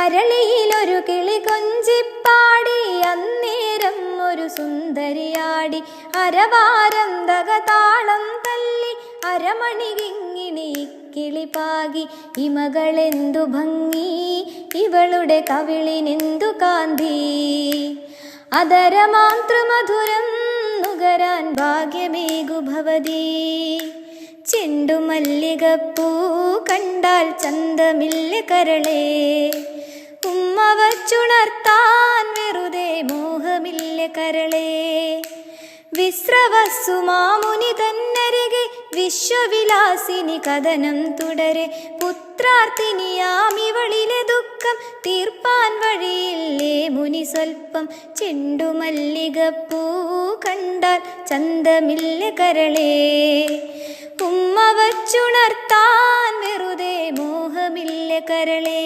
അരളിയിലൊരു കിളി കൊഞ്ചിപ്പാടി അന്നേരം ഒരു സുന്ദരിയാടി അരവാരം തകതാളം തല്ലി അരമണി കിങ്ങിണി കിളിപാകി ഇമകളെന്തു ഭംഗി ഇവളുടെ കവിളിനെന്തു കാന്തി അതരമാതൃമധുരം നുകരാൻ ഭാഗ്യമേകു ഭവതി ചെണ്ടുമല്ലികപ്പൂ കണ്ടാൽ ചന്തമില്ല കരളേ ഉമ്മ വച്ചുണർത്താൻ വെറുതെ മോഹമില്ല കരളേ വിശ്രവസ്സുമാമുനി തന്നരികെ വിശ്വവിലാസിനി കഥനം തുടരെ പുത്രാർത്ഥിനിയാമിവളിലെ ദുഃഖം തീർപ്പാൻ വഴിയില്ലേ മുനി സ്വൽപ്പം ചെണ്ടുമല്ലികപ്പൂ കണ്ടാൽ ചന്തമില്ല കരളേ ഉമ്മ വച്ചുണർത്താൻ വെറുതെ മോഹമില്ല കരളേ